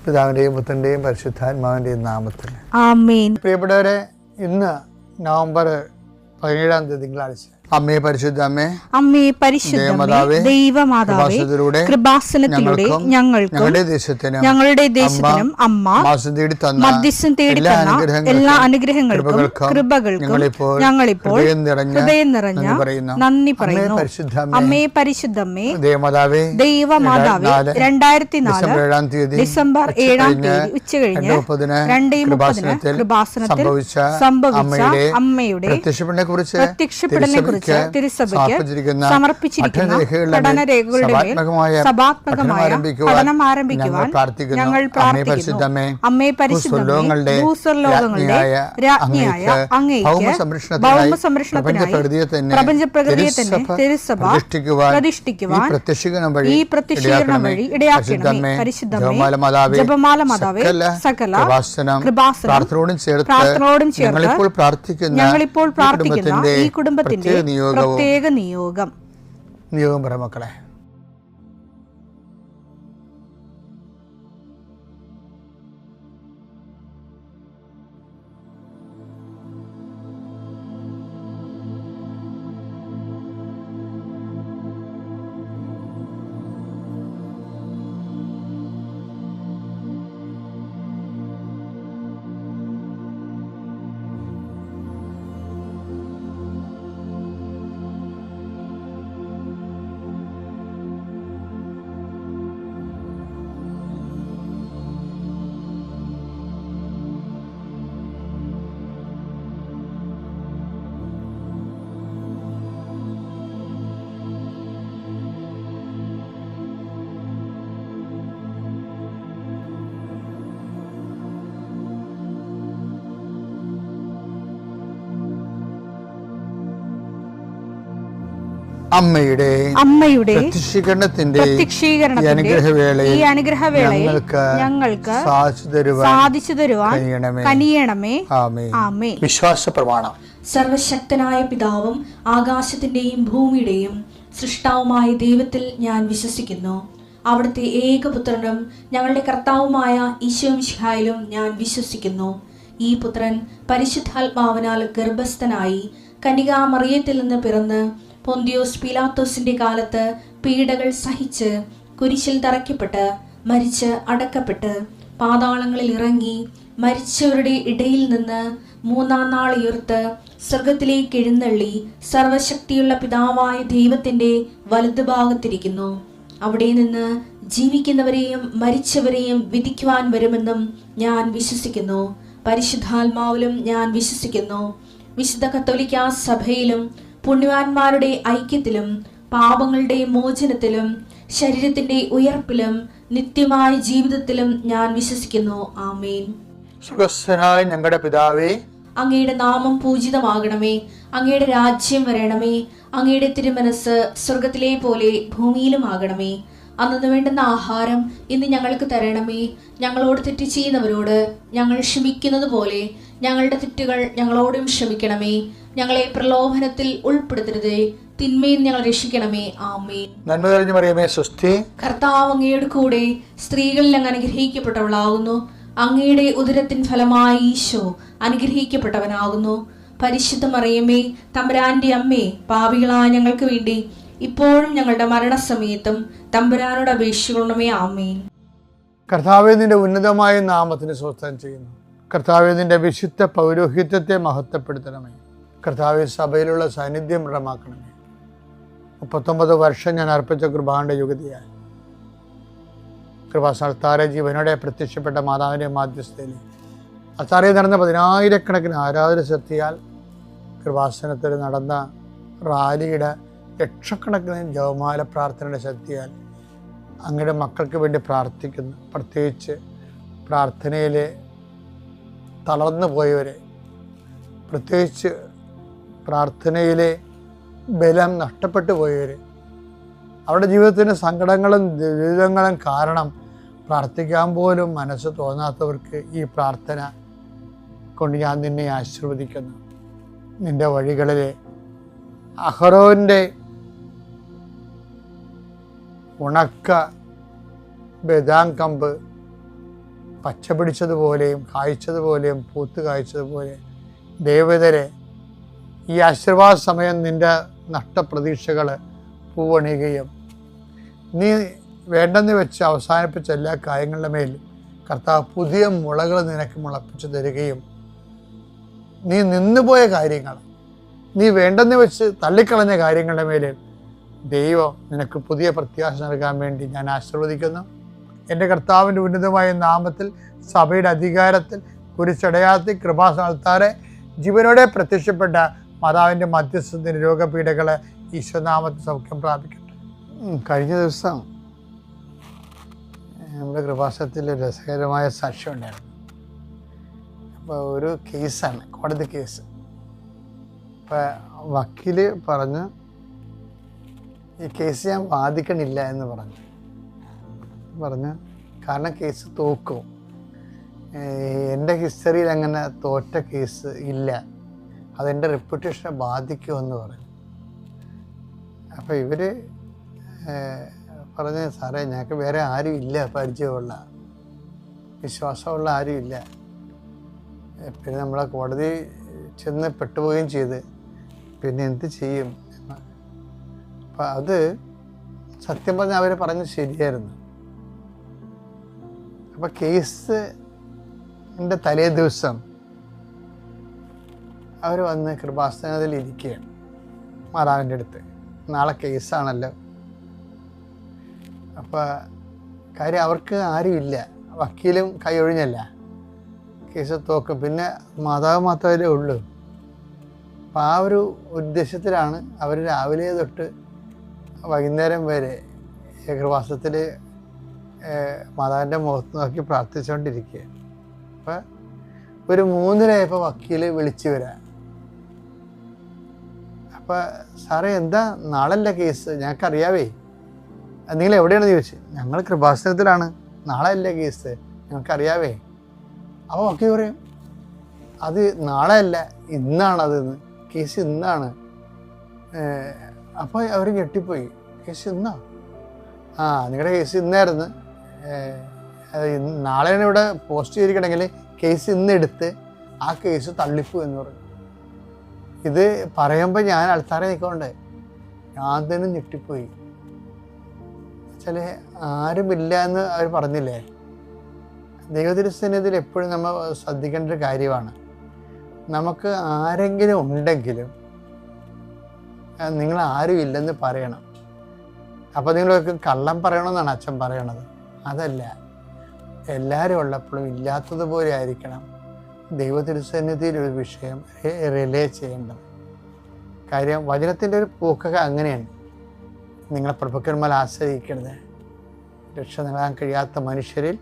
പിതാവിൻ്റെയും പുത്രൻ്റെയും പരിശുദ്ധാത്മാവിൻ്റെയും നാമത്തിൽ ആമേൻ. പ്രിയപ്പെട്ടവരെ, ഇന്ന് നവംബർ 17 തിങ്കളാഴ്ച. അമ്മേ പരിശുദ്ധ അമ്മേ, അമ്മേ പരിശുദ്ധമേ, ദൈവമാതാവേ, കൃപാസനത്തിലൂടെ ഞങ്ങളുടെ ദേശത്തിനും അമ്മ മധ്യസ്ഥം തേടി തന്ന എല്ലാ അനുഗ്രഹങ്ങൾക്കും കൃപകൾക്കും ഞങ്ങളിപ്പോൾ ഹൃദയം നിറഞ്ഞ നന്ദി പറയുന്നു. അമ്മേ പരിശുദ്ധമേ, ദൈവമാതാവേ, 2004 ഡിസംബർ 7 ഉച്ചകഴിഞ്ഞ് 2:30 കൃപാസനത്തിൽ സംഭവിച്ച അമ്മയുടെ പ്രത്യക്ഷപ്പെടലിനെ കുറിച്ച് തിരുസഭയ്ക്ക് സമർപ്പിച്ചിരിക്കുന്ന പഠനരേഖകളുടെ മേൽ സഭാത്മകമായ പഠനം ആരംഭിക്കുവാൻ ഞങ്ങൾ പ്രാർത്ഥിക്കുന്നു. അമ്മേ പരിശുദ്ധമേ, ഭൂസ്വർലോകങ്ങളുടെ രാജ്ഞിയായ അങ്ങേയ്ക്ക് ഭൗമസംരക്ഷണത്തിനായി പ്രപഞ്ചപ്രകൃതിയെ തന്നെ തിരുസഭ പ്രതിഷ്ഠിക്കുവാൻ ഈ പ്രത്യക്ഷീകരണം വഴി ഇടയാക്കണമേ. പരിശുദ്ധമേ, ജപമാല മാതാവേ, സകല കൃപാസനം പ്രാർത്ഥനയോടും ചേർത്ത് ഞങ്ങളിപ്പോൾ പ്രാർത്ഥിക്കുന്ന ഈ കുടുംബത്തിന്റെ പ്രത്യേക നിയോഗം പറ മക്കളെ. അമ്മയുടെ പ്രത്യക്ഷീകരണത്തിന്റെ ഈ അനുഗ്രഹവേളയിൽ ഞങ്ങൾക്ക് സാധിച്ചു തരുവാൻ കനിയണമേ. ആമേൻ. വിശ്വാസ പ്രമാണം. സർവശക്തനായ പിതാവും ആകാശത്തിന്റെയും ഭൂമിയുടെയും സൃഷ്ടാവുമായ ദൈവത്തിൽ ഞാൻ വിശ്വസിക്കുന്നു. അവിടുത്തെ ഏകപുത്രനും ഞങ്ങളുടെ കർത്താവുമായ ഈശോമിശിഹായിലും ഞാൻ വിശ്വസിക്കുന്നു. ഈ പുത്രൻ പരിശുദ്ധാത്മാവിനാൽ ഗർഭസ്ഥനായി കന്യകാമറിയത്തിൽ നിന്ന് പിറന്ന് പൊന്തിയോസ് പീലാത്തോസിന്റെ കാലത്ത് പീഡകൾ സഹിച്ച് കുരിശിൽ തറയ്ക്കപ്പെട്ട് മരിച്ച് അടക്കപ്പെട്ട് പാതാളങ്ങളിൽ ഇറങ്ങി മരിച്ചവരുടെ ഇടയിൽ നിന്ന് 3-ാം നാൾ ഉയർത്ത് സ്വർഗത്തിലേക്ക് എഴുന്നള്ളി സർവശക്തിയുള്ള പിതാവായ ദൈവത്തിന്റെ വലതുഭാഗത്തിരിക്കുന്നു. അവിടെ നിന്ന് ജീവിക്കുന്നവരെയും മരിച്ചവരെയും വിധിക്കുവാൻ വരുമെന്നും ഞാൻ വിശ്വസിക്കുന്നു. പരിശുദ്ധാത്മാവിലും ഞാൻ വിശ്വസിക്കുന്നു. വിശുദ്ധ കത്തോലിക്കാ സഭയിലും പുണ്യവാന്മാരുടെ ഐക്യത്തിലും പാപങ്ങളുടെ മോചനത്തിലും ശരീരത്തിന്റെ ഉയർപ്പിലും നിത്യമായ ജീവിതത്തിലും ഞാൻ വിശ്വസിക്കുന്നു. ആമേൻ. സ്വർഗ്ഗസ്ഥനായ ഞങ്ങളുടെ പിതാവേ, അങ്ങയുടെ നാമം പൂജിതമാകണമേ. അങ്ങയുടെ രാജ്യം വരണമേ. അങ്ങയുടെ തിരുമനസ് സ്വർഗത്തിലെ പോലെ ഭൂമിയിലും ആകണമേ. അന്നു വേണ്ടുന്ന ആഹാരം ഇന്ന് ഞങ്ങൾക്ക് തരണമേ. ഞങ്ങളോട് തെറ്റ് ചെയ്യുന്നവരോട് ഞങ്ങൾ ക്ഷമിക്കുന്നത് പോലെ ഞങ്ങളുടെ തെറ്റുകൾ ഞങ്ങളോടും ക്ഷമിക്കണമേ. ഞങ്ങളെ പ്രലോഭനത്തിൽ ഉൾപ്പെടുത്തരുതേ, തിന്മയിൽ ഞങ്ങൾ രക്ഷിക്കണമേ. ആമേൻ. നന്മ നിറഞ്ഞ മറിയമേ, സ്വസ്തി. കർത്താവ് അങ്ങയുടെ കൂടെ സ്ത്രീകളിൽ അങ്ങ് അനുഗ്രഹിക്കപ്പെട്ടവളാകുന്നു. അങ്ങയുടെ ഉദരത്തിൻ ഫലമായി ഈശോ അനുഗ്രഹിക്കപ്പെട്ടവനാകുന്നു. പരിശുദ്ധ മറിയമേ, തമ്പുരാന്റെ അമ്മേ, പാപികളായ ഞങ്ങൾക്ക് വേണ്ടി ഇപ്പോഴും ഞങ്ങളുടെ മരണസമയത്തും തമ്പുരാനോട് അപേക്ഷിക്കണമേ. ആമേൻ. കർത്താവേ, നിന്റെ ഉന്നതമായ നാമത്തിന് സ്വസ്ഥം ചെയ്യുന്നു. കർത്താവേ, നിന്റെ വിശുദ്ധ പൗരോഹിത്യത്തെ മഹത്വപ്പെടുത്തണമേ. കർത്താവെ, സഭയിലുള്ള സാന്നിധ്യം ദൃഢമാക്കണമേ. 39 വർഷം ഞാൻ അർപ്പിച്ച കൃപാന്റെ യുഗതിയായി കൃപാസ്ഥാന ജീവനോടെ പ്രത്യക്ഷപ്പെട്ട മാതാവിൻ്റെ മാധ്യസ്ഥയിൽ അത്താറയിൽ നടന്ന 10,000-കണക്കിന് ആരാധന ശക്തിയാൽ കൃപാസനത്തിൽ നടന്ന റാലിയുടെ ലക്ഷക്കണക്കിന് ജപമാല പ്രാർത്ഥനയുടെ ശക്തിയാൽ അങ്ങയുടെ മക്കൾക്ക് വേണ്ടി പ്രാർത്ഥിക്കുന്നു. പ്രത്യേകിച്ച് പ്രാർത്ഥനയിൽ തളർന്നു പോയവരെ, പ്രത്യേകിച്ച് പ്രാർത്ഥനയിലെ ബലം നഷ്ടപ്പെട്ടു പോയവർ, അവരുടെ ജീവിതത്തിന് സങ്കടങ്ങളും ദുരിതങ്ങളും കാരണം പ്രാർത്ഥിക്കാൻ പോലും മനസ്സ് തോന്നാത്തവർക്ക് ഈ പ്രാർത്ഥന കൊണ്ട് ഞാൻ നിന്നെ ആശീർവദിക്കുന്നു. നിൻ്റെ വഴികളിൽ അഹറോൻ്റെ ഉണക്ക ബദാം കമ്പ് പച്ച പിടിച്ചതുപോലെയും കായ്ച്ചതുപോലെയും പൂത്ത് കായ്ച്ചതുപോലെ ദൈവതരെ ഈ ആശീർവാദ സമയം നിൻ്റെ നഷ്ടപ്രതീക്ഷകൾ പൂവണിയുകയും നീ വേണ്ടെന്ന് വെച്ച് അവസാനിപ്പിച്ച എല്ലാ കാര്യങ്ങളുടെ മേൽ കർത്താവ് പുതിയ മുളകൾ നിനക്ക് മുളപ്പിച്ചു തരികയും നീ നിന്നുപോയ കാര്യങ്ങൾ, നീ വേണ്ടെന്ന് വെച്ച് തള്ളിക്കളഞ്ഞ കാര്യങ്ങളുടെ മേൽ ദൈവം നിനക്ക് പുതിയ പ്രത്യാശ നൽകാൻ വേണ്ടി ഞാൻ ആശീർവദിക്കുന്നു. എൻ്റെ കർത്താവിൻ്റെ ഉന്നതമായ നാമത്തിൽ സഭയുടെ അധികാരത്തിൽ കുരിശടയാളത്തിൽ കൃപാസ്ഥാനത്താറെ ജീവനോടെ പ്രത്യക്ഷപ്പെട്ട മാതാവിൻ്റെ മധ്യസ്ഥത്തിന് രോഗപീഠകളെ ഈശ്വരനാമത്തിൽ സൗഖ്യം പ്രാപിക്കട്ടെ. കഴിഞ്ഞ ദിവസം നമ്മുടെ കൃപാസനത്തിൽ രസകരമായ സാക്ഷ്യം ഉണ്ടായിരുന്നു. അപ്പോൾ ഒരു കേസാണ്, കോടതി കേസ്. അപ്പോൾ വക്കീൽ പറഞ്ഞു ഈ കേസ് ഞാൻ വാദിക്കണില്ല എന്ന് പറഞ്ഞു കാരണം കേസ് തോക്കും, എൻ്റെ ഹിസ്റ്ററിയിൽ അങ്ങനെ തോറ്റ കേസ് ഇല്ല, അതെൻ്റെ റെപ്യൂട്ടേഷനെ ബാധിക്കുമെന്ന് പറഞ്ഞു. അപ്പോൾ ഇവർ പറഞ്ഞ് സാറേ ഞങ്ങൾക്ക് വേറെ ആരും ഇല്ല, പരിചയമുള്ള വിശ്വാസമുള്ള ആരും ഇല്ല. പിന്നെ നമ്മളെ കോടതി ചെന്ന് പെട്ടുപോവുകയും ചെയ്ത് പിന്നെ എന്ത് ചെയ്യും എന്ന്. അപ്പം അത് സത്യം പറഞ്ഞാൽ അവർ പറഞ്ഞത് ശരിയായിരുന്നു. അപ്പം കേസിൻ്റെ തലേ ദിവസം അവർ വന്ന് കൃപാസനത്തിൽ ഇരിക്കുകയാണ് മാതാവിൻ്റെ അടുത്ത്. നാളെ കേസാണല്ലോ. അപ്പോൾ കാര്യം അവർക്ക് ആരുമില്ല, വക്കീലും കൈ ഒഴിഞ്ഞല്ല, കേസ് തോക്കും, പിന്നെ മാതാവ് മാത്രമേ ഉള്ളൂ. അപ്പം ആ ഒരു ഉദ്ദേശത്തിലാണ് അവർ രാവിലെ തൊട്ട് വൈകുന്നേരം വരെ കൃപാസനത്തിൽ മാതാവിൻ്റെ മുഖത്ത് നോക്കി പ്രാർത്ഥിച്ചുകൊണ്ടിരിക്കുക. അപ്പം ഒരു 3:30 വക്കീൽ വിളിച്ചു വരാം. അപ്പം സാറേ എന്താ നാളല്ല കേസ്, ഞങ്ങൾക്കറിയാവേ, നിങ്ങൾ എവിടെയാണെന്ന് ചോദിച്ചു. ഞങ്ങൾ കൃപാസനത്തിലാണ്, നാളെ അല്ലേ കേസ്, ഞങ്ങൾക്കറിയാവേ. അപ്പോൾ വക്കീൽ പറയും അത് നാളെ അല്ല ഇന്നാണതെന്ന്, കേസ് ഇന്നാണ്. അപ്പോൾ അവർ ഞെട്ടിപ്പോയി, കേസ് ഇന്നാ? ആ നിങ്ങളുടെ കേസ് ഇന്നായിരുന്നു, നാളെയാണ് ഇവിടെ പോസ്റ്റ് ചെയ്തിരിക്കണമെങ്കിൽ കേസ് ഇന്നെടുത്ത് ആ കേസ് തള്ളിപ്പോ എന്ന് പറഞ്ഞു. ഇത് പറയുമ്പോൾ ഞാൻ ആൾക്കാരെ നിൽക്കണ്ടേ, ഞാൻ തന്നെ ഞെട്ടിപ്പോയി. ചില ആരുമില്ല എന്ന് അവർ പറഞ്ഞില്ലേ. ദൈവതിരുസന്നിധിയിൽ എപ്പോഴും നമ്മൾ ശ്രദ്ധിക്കേണ്ട ഒരു കാര്യമാണ്, നമുക്ക് ആരെങ്കിലും ഉണ്ടെങ്കിലും നിങ്ങൾ ആരും ഇല്ലെന്ന് പറയണം. അപ്പോൾ നിങ്ങൾക്ക് കള്ളം പറയണമെന്നാണ് അച്ഛൻ പറയണത്. അതല്ല, എല്ലാവരും ഉള്ളപ്പോഴും ഇല്ലാത്തതുപോലെ ആയിരിക്കണം ദൈവതിരുസന്നിധിയിൽ ഒരു വിഷയം റിലേ ചെയ്യേണ്ടത്. കാര്യം വചനത്തിൻ്റെ ഒരു പോക്കൊക്കെ അങ്ങനെയാണ്. നിങ്ങളെ പ്രഭുക്കന്മാർ ആശ്രയിക്കരുത്, രക്ഷ നേടാൻ കഴിയാത്ത മനുഷ്യരിൽ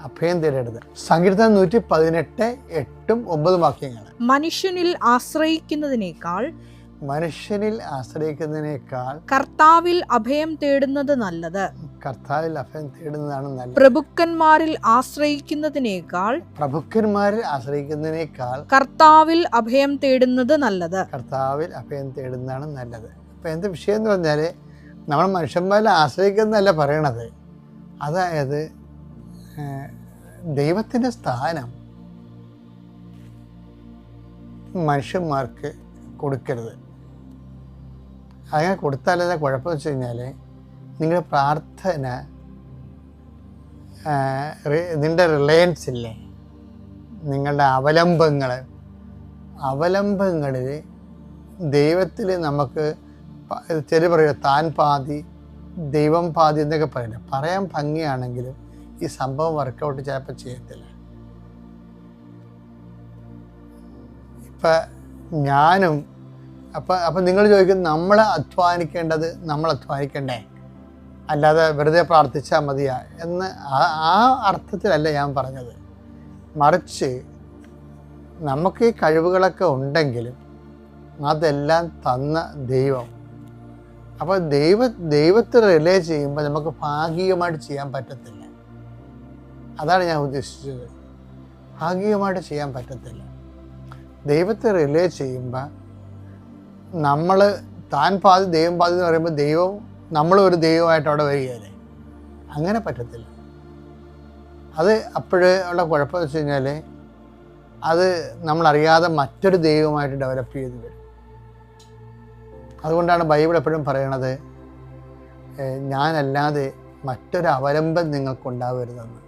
അഭയം തേടരുത്. സങ്കീർത്തനം 118 8 9 വാക്യങ്ങൾ. മനുഷ്യനിൽ ആശ്രയിക്കുന്നതിനേക്കാൾ കർത്താവിൽ അഭയം തേടുന്നത് നല്ലത്. കർത്താവിൽ അഭയം തേടുന്നതാണ് നല്ലത്. പ്രഭുക്കന്മാരിൽ ആശ്രയിക്കുന്നതിനേക്കാൾ കർത്താവിൽ അഭയം തേടുന്നത് നല്ലത്. കർത്താവിൽ അഭയം തേടുന്നതാണ് നല്ലത്. അപ്പം എന്ത് വിഷയം എന്ന് പറഞ്ഞാൽ നമ്മൾ മനുഷ്യന്മാരിൽ ആശ്രയിക്കുന്നതല്ല പറയണത്. അതായത് ദൈവത്തിൻ്റെ സ്ഥാനം മനുഷ്യന്മാർക്ക് കൊടുക്കരുത്. അങ്ങനെ കൊടുത്താലേ കുഴപ്പമെന്ന് വെച്ച് കഴിഞ്ഞാൽ നിങ്ങളുടെ പ്രാർത്ഥന, നിങ്ങളുടെ റിലയൻസ് ഇല്ലേ, നിങ്ങളുടെ അവലംബങ്ങളിൽ ദൈവത്തിൽ നമുക്ക് ചെറിയ പറയുക താൻ പാതി ദൈവം പാതി എന്നൊക്കെ പറയില്ല. പറയാൻ ഭംഗിയാണെങ്കിലും ഈ സംഭവം വർക്കൗട്ട് ചിലപ്പോൾ ചെയ്യത്തില്ല. ഇപ്പം ഞാനും അപ്പം നിങ്ങൾ ചോദിക്കും നമ്മൾ അധ്വാനിക്കണ്ടേ, അല്ലാതെ വെറുതെ പ്രാർത്ഥിച്ചാൽ മതിയാ എന്ന് ആ അർത്ഥത്തിലല്ല ഞാൻ പറഞ്ഞത്. മറിച്ച് നമുക്ക് ഈ കഴിവുകളൊക്കെ ഉണ്ടെങ്കിലും അതെല്ലാം തന്ന ദൈവം. അപ്പോൾ ദൈവത്തെ റിലേ ചെയ്യുമ്പോൾ നമുക്ക് ഭാഗികമായിട്ട് ചെയ്യാൻ പറ്റത്തില്ല. അതാണ് ഞാൻ ഉദ്ദേശിച്ചത്. ഭാഗികമായിട്ട് ചെയ്യാൻ പറ്റത്തില്ല. ദൈവത്തെ റിലേ ചെയ്യുമ്പോൾ നമ്മൾ താൻ പാതി ദൈവം പാതി എന്ന് പറയുമ്പോൾ ദൈവം നമ്മളൊരു ദൈവമായിട്ട് അവിടെ വരികയല്ലേ. അങ്ങനെ പറ്റത്തില്ല. അത് അപ്പോഴേ ഉള്ള കുഴപ്പമെന്ന് വെച്ച് കഴിഞ്ഞാൽ അത് നമ്മളറിയാതെ മറ്റൊരു ദൈവമായിട്ട് ഡെവലപ്പ് ചെയ്ത് വരും. അതുകൊണ്ടാണ് ബൈബിൾ എപ്പോഴും പറയണത്, ഞാനല്ലാതെ മറ്റൊരു അവലംബം നിങ്ങൾക്കുണ്ടാവരുതെന്ന്.